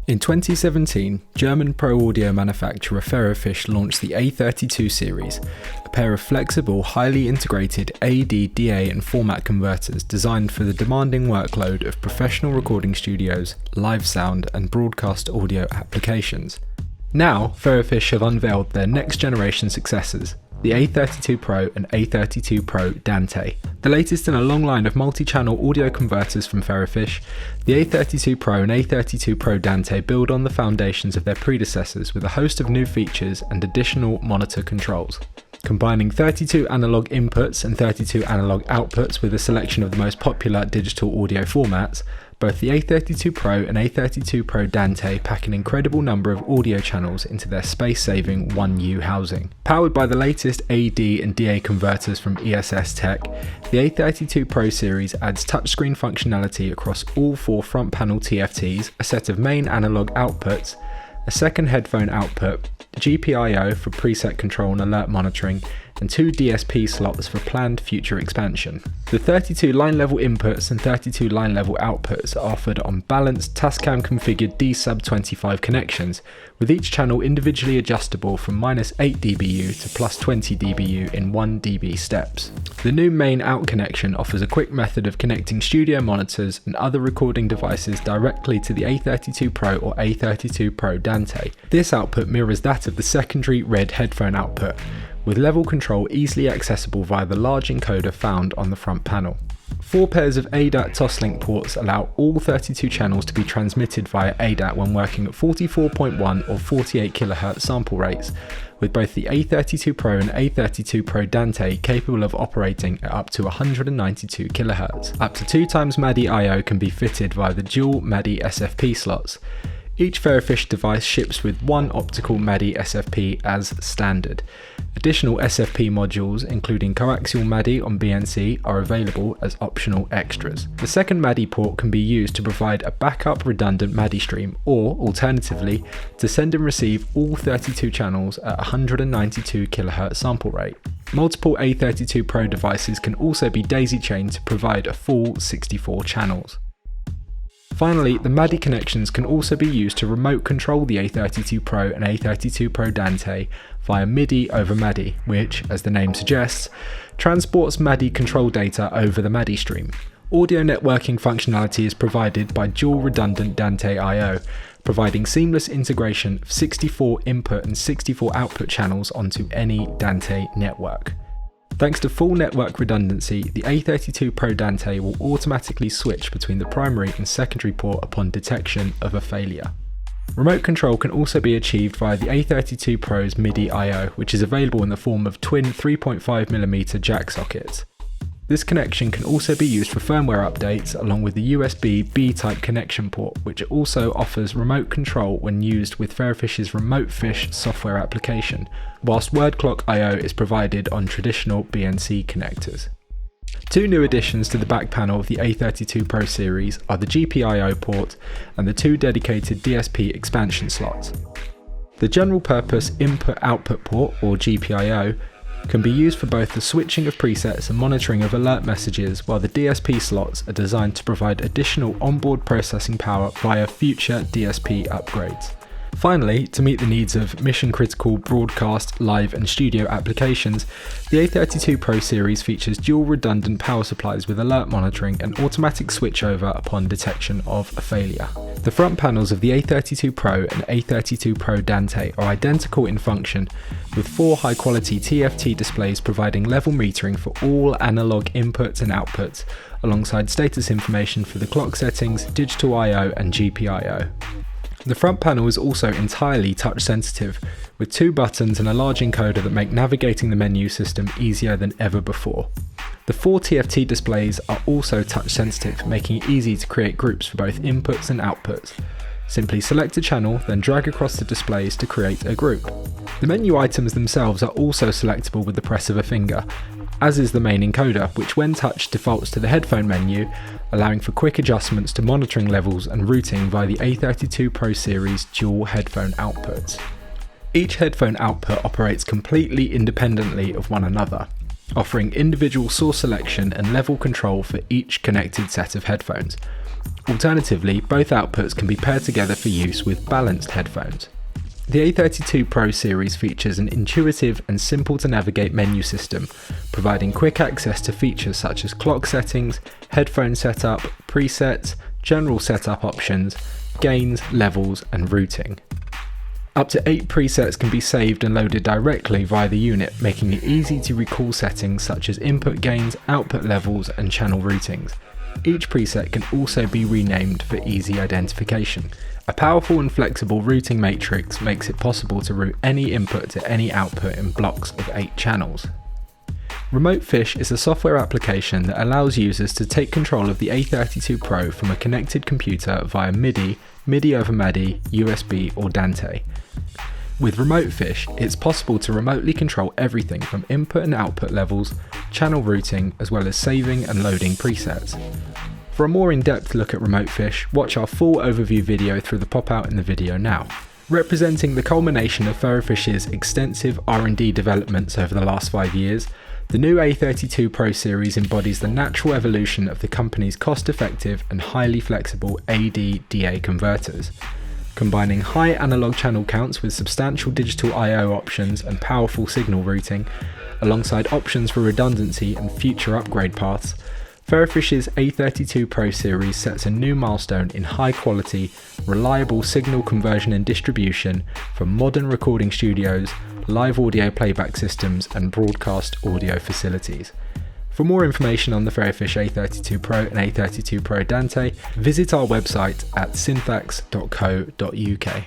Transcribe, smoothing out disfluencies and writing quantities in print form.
In 2017, German pro audio manufacturer Ferrofish launched the A32 series, a pair of flexible, highly integrated AD, DA and format converters designed for the demanding workload of professional recording studios, live sound and broadcast audio applications. Now, Ferrofish have unveiled their next generation successors, the A32pro and A32pro Dante. The latest in a long line of multi-channel audio converters from Ferrofish, the A32pro and A32pro Dante build on the foundations of their predecessors with a host of new features and additional monitor controls. Combining 32 analog inputs and 32 analog outputs with a selection of the most popular digital audio formats, both the A32pro and A32pro Dante pack an incredible number of audio channels into their space-saving 1U housing. Powered by the latest AD and DA converters from ESS Tech, the A32pro Series adds touchscreen functionality across all 4 front panel TFTs, a set of main analog outputs, a second headphone output, GPIO for preset control and alert monitoring, and 2 DSP slots for planned future expansion. The 32 line-level inputs and 32 line-level outputs are offered on balanced Tascam configured D-sub-25 connections, with each channel individually adjustable from -8 dBu to +20 dBu in 1 dB steps. The new main out connection offers a quick method of connecting studio monitors and other recording devices directly to the A32pro or A32pro Dante. This output mirrors that of the secondary red headphone output, with level control easily accessible via the large encoder found on the front panel. 4 pairs of ADAT Toslink ports allow all 32 channels to be transmitted via ADAT when working at 44.1 or 48 kHz sample rates, with both the A32pro and A32pro Dante capable of operating at up to 192 kHz. Up to 2 times MADI I/O can be fitted via the dual MADI SFP slots. Each Ferrofish device ships with 1 optical MADI SFP as standard. Additional SFP modules, including coaxial MADI on BNC, are available as optional extras. The second MADI port can be used to provide a backup redundant MADI stream, or alternatively, to send and receive all 32 channels at 192 kHz sample rate. Multiple A32pro devices can also be daisy-chained to provide a full 64 channels. Finally, the MADI connections can also be used to remote control the A32pro and A32pro Dante via MIDI over MADI, which, as the name suggests, transports MADI control data over the MADI stream. Audio networking functionality is provided by dual redundant Dante I/O, providing seamless integration of 64 input and 64 output channels onto any Dante network. Thanks to full network redundancy, the A32pro Dante will automatically switch between the primary and secondary port upon detection of a failure. Remote control can also be achieved via the A32pro's MIDI I/O, which is available in the form of twin 3.5mm jack sockets. This connection can also be used for firmware updates along with the USB B-type connection port, which also offers remote control when used with Ferrofish's RemoteFish software application, whilst word clock I/O is provided on traditional BNC connectors. 2 new additions to the back panel of the A32pro series are the GPIO port and the 2 dedicated DSP expansion slots. The general purpose input-output port, or GPIO, can be used for both the switching of presets and monitoring of alert messages, while the DSP slots are designed to provide additional onboard processing power via future DSP upgrades. Finally, to meet the needs of mission-critical broadcast, live and studio applications, the A32pro series features dual redundant power supplies with alert monitoring and automatic switchover upon detection of a failure. The front panels of the A32pro and A32pro Dante are identical in function, with 4 high-quality TFT displays providing level metering for all analog inputs and outputs, alongside status information for the clock settings, digital I/O and GPIO. The front panel is also entirely touch sensitive, with 2 buttons and a large encoder that make navigating the menu system easier than ever before. The 4 TFT displays are also touch sensitive, making it easy to create groups for both inputs and outputs. Simply select a channel, then drag across the displays to create a group. The menu items themselves are also selectable with the press of a finger, as is the main encoder, which when touched defaults to the headphone menu, allowing for quick adjustments to monitoring levels and routing via the A32pro series dual headphone outputs. Each headphone output operates completely independently of one another, offering individual source selection and level control for each connected set of headphones. Alternatively, both outputs can be paired together for use with balanced headphones. The A32pro series features an intuitive and simple to navigate menu system, providing quick access to features such as clock settings, headphone setup, presets, general setup options, gains, levels, and routing. Up to 8 presets can be saved and loaded directly via the unit, making it easy to recall settings such as input gains, output levels, and channel routings. Each preset can also be renamed for easy identification. A powerful and flexible routing matrix makes it possible to route any input to any output in blocks of 8 channels. Remotefish is a software application that allows users to take control of the A32pro from a connected computer via MIDI, MIDI over MADI, USB or Dante. With Remotefish, it's possible to remotely control everything from input and output levels, channel routing, as well as saving and loading presets. For a more in-depth look at Remotefish, watch our full overview video through the pop-out in the video now. Representing the culmination of Ferrofish's extensive R&D developments over the last 5 years, the new A32pro series embodies the natural evolution of the company's cost-effective and highly flexible AD/DA converters. Combining high analog channel counts with substantial digital I/O options and powerful signal routing, alongside options for redundancy and future upgrade paths, Ferrofish's A32pro series sets a new milestone in high-quality, reliable signal conversion and distribution for modern recording studios, live audio playback systems, and broadcast audio facilities. For more information on the Ferrofish A32pro and A32pro Dante, visit our website at syntax.co.uk.